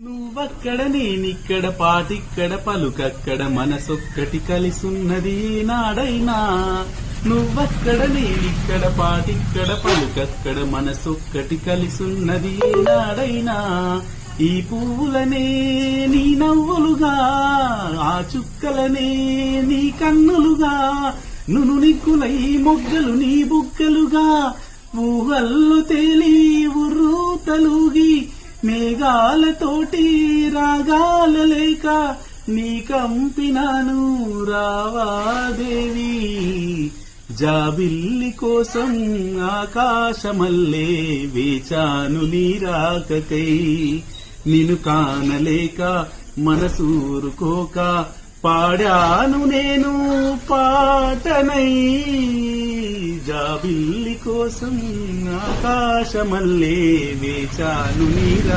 నువ్వక్కడ నేనిక్కడ పాటిక్కడ పలుకక్కడ మనసొక్కటి కలిసున్నది నాడైనా. నువ్వక్కడ నేనిక్కడ పాటిక్కడ పలుకక్కడ మనసొక్కటి కలిసున్నది నాడైనా. ఈ పువ్వులనే నీ నవ్వులుగా, ఆ చుక్కలనే నీ కన్నులుగా, నును నిగ్గులై మొగ్గలు నీ బుగ్గలుగా, ఊహల్లో తేలి ఉర్రూతలుగి మేఘాలతోటి రాగాల లేక నీ కంపినాను రావాదేవి. జాబిల్లి కోసం ఆకాశమల్లే వేచాను నీ రాకకై. నిన్ను కానలేక మనసూరుకోక పాడాను నేను పాటనై. జాబిల్లి కోసం ఆకాశమల్లే వేచాను నీ